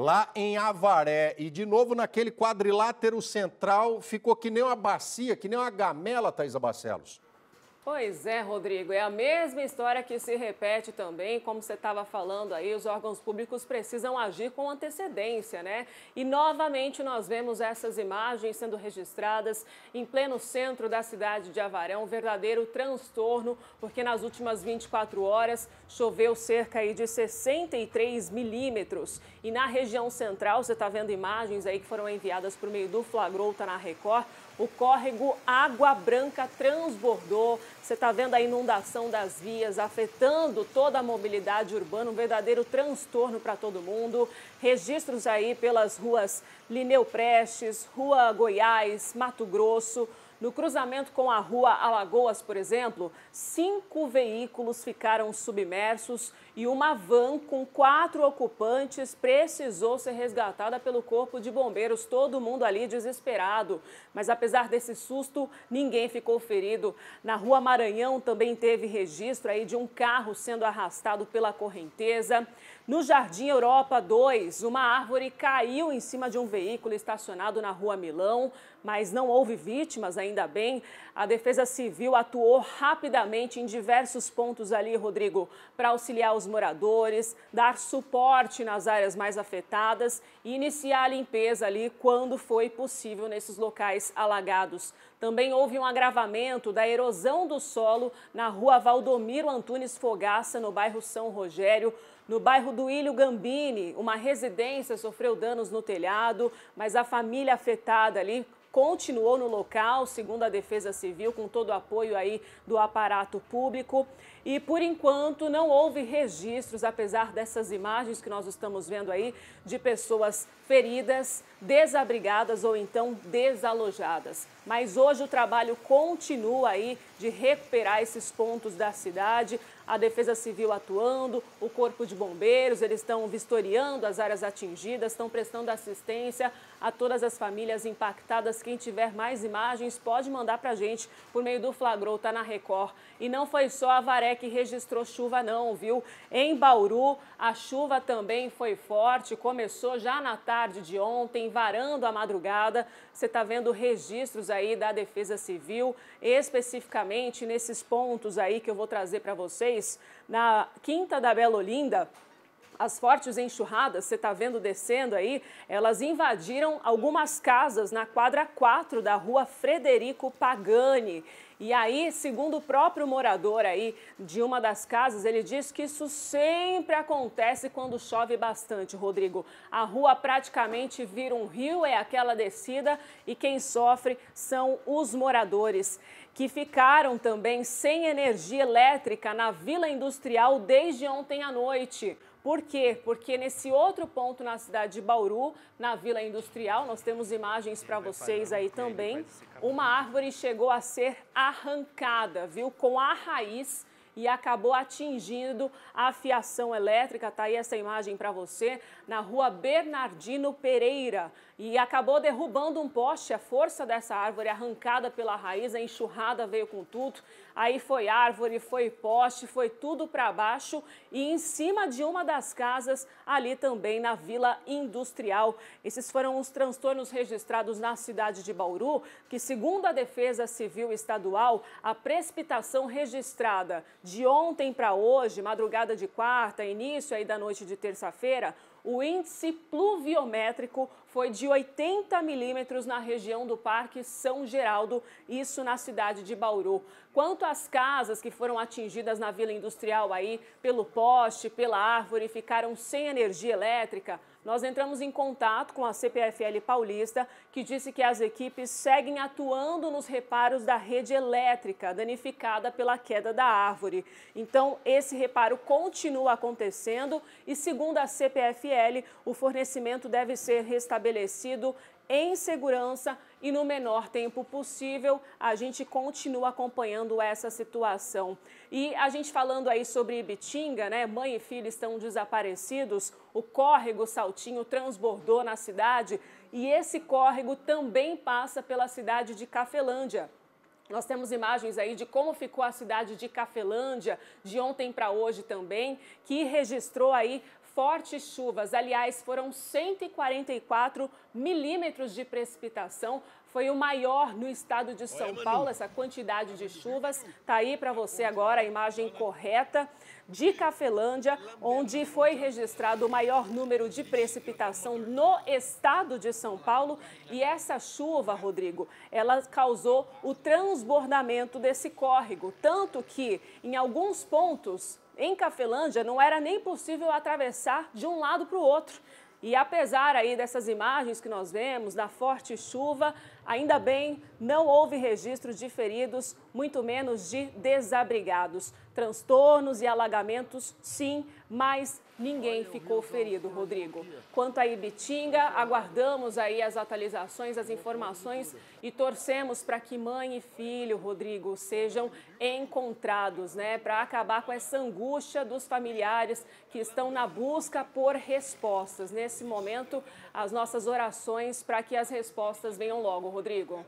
lá em Avaré. E de novo naquele quadrilátero central, ficou que nem uma bacia, que nem uma gamela, Thaisa Barcelos. Pois é, Rodrigo, é a mesma história que se repete também, como você estava falando aí, os órgãos públicos precisam agir com antecedência, né? E novamente nós vemos essas imagens sendo registradas em pleno centro da cidade de Avaré, um verdadeiro transtorno, porque nas últimas 24 horas choveu cerca aí de 63 milímetros. E na região central, você está vendo imagens aí que foram enviadas por meio do Flagrou, tá na Record, o córrego Água Branca transbordou. Você está vendo a inundação das vias afetando toda a mobilidade urbana, um verdadeiro transtorno para todo mundo. Registros aí pelas ruas Lineu Prestes, Rua Goiás, Mato Grosso. No cruzamento com a Rua Alagoas, por exemplo, 5 veículos ficaram submersos e uma van com 4 ocupantes precisou ser resgatada pelo Corpo de Bombeiros. Todo mundo ali desesperado. Mas apesar desse susto, ninguém ficou ferido. Na Rua Maranhão também teve registro aí de um carro sendo arrastado pela correnteza. No Jardim Europa 2, uma árvore caiu em cima de um veículo estacionado na Rua Milão, mas não houve vítimas, ainda bem. A Defesa Civil atuou rapidamente em diversos pontos ali, Rodrigo, para auxiliar os moradores, dar suporte nas áreas mais afetadas e iniciar a limpeza ali quando foi possível nesses locais alagados. Também houve um agravamento da erosão do solo na Rua Valdomiro Antunes Fogaça, no bairro São Rogério. No bairro do Ilho Gambini, uma residência sofreu danos no telhado, mas a família afetada ali continuou no local, segundo a Defesa Civil, com todo o apoio aí do aparato público. E, por enquanto, não houve registros, apesar dessas imagens que nós estamos vendo aí, de pessoas feridas, desabrigadas ou então desalojadas. Mas hoje o trabalho continua aí de recuperar esses pontos da cidade. A Defesa Civil atuando, o Corpo de Bombeiros, eles estão vistoriando as áreas atingidas, estão prestando assistência a todas as famílias impactadas. Quem tiver mais imagens pode mandar para a gente por meio do Flagrou, tá na Record. E não foi só Avaré que registrou chuva não, viu? Em Bauru, a chuva também foi forte, começou já na tarde de ontem, varando a madrugada. Você está vendo registros aí da Defesa Civil, especificamente nesses pontos aí que eu vou trazer para vocês. Na Quinta da Bela Olinda, as fortes enxurradas, você está vendo descendo aí, elas invadiram algumas casas na quadra 4 da Rua Frederico Pagani. E aí, segundo o próprio morador aí de uma das casas, ele diz que isso sempre acontece quando chove bastante, Rodrigo. A rua praticamente vira um rio, é aquela descida, e quem sofre são os moradores, que ficaram também sem energia elétrica na Vila Industrial desde ontem à noite. Por quê? Porque nesse outro ponto na cidade de Bauru, na Vila Industrial, nós temos imagens para vocês aí também, uma árvore chegou a ser arrancada, viu, com a raiz e acabou atingindo a fiação elétrica. Tá aí essa imagem para você, na Rua Bernardino Pereira, e acabou derrubando um poste. A força dessa árvore arrancada pela raiz, a enxurrada veio com tudo. Aí foi árvore, foi poste, foi tudo para baixo e em cima de uma das casas ali também na Vila Industrial. Esses foram os transtornos registrados na cidade de Bauru, que segundo a Defesa Civil Estadual, a precipitação registrada de ontem para hoje, madrugada de quarta, início aí da noite de terça-feira, o índice pluviométrico foi de 80 milímetros na região do Parque São Geraldo, isso na cidade de Bauru. Quanto às casas que foram atingidas na Vila Industrial aí pelo poste, pela árvore, ficaram sem energia elétrica, nós entramos em contato com a CPFL Paulista, que disse que as equipes seguem atuando nos reparos da rede elétrica danificada pela queda da árvore. Então, esse reparo continua acontecendo e, segundo a CPFL, o fornecimento deve ser restabelecido em segurança e no menor tempo possível. A gente continua acompanhando essa situação. E a gente falando aí sobre Ibitinga, né? Mãe e filho estão desaparecidos, o córrego Saltinho transbordou na cidade e esse córrego também passa pela cidade de Cafelândia. Nós temos imagens aí de como ficou a cidade de Cafelândia de ontem para hoje também, que registrou aí fortes chuvas. Aliás, foram 144 milímetros de precipitação. Foi o maior no estado de São Paulo, essa quantidade de chuvas. Está aí para você agora a imagem correta de Cafelândia, onde foi registrado o maior número de precipitação no estado de São Paulo. E essa chuva, Rodrigo, ela causou o transbordamento desse córrego. Tanto que, em alguns pontos, em Cafelândia, não era nem possível atravessar de um lado para o outro. E apesar aí dessas imagens que nós vemos, da forte chuva, ainda bem, não houve registro de feridos, muito menos de desabrigados. Transtornos e alagamentos, sim, mas ninguém ficou ferido, Rodrigo. Quanto a Ibitinga, aguardamos aí as atualizações, as informações e torcemos para que mãe e filho, Rodrigo, sejam encontrados, né? Para acabar com essa angústia dos familiares que estão na busca por respostas. Nesse momento, as nossas orações para que as respostas venham logo, Rodrigo.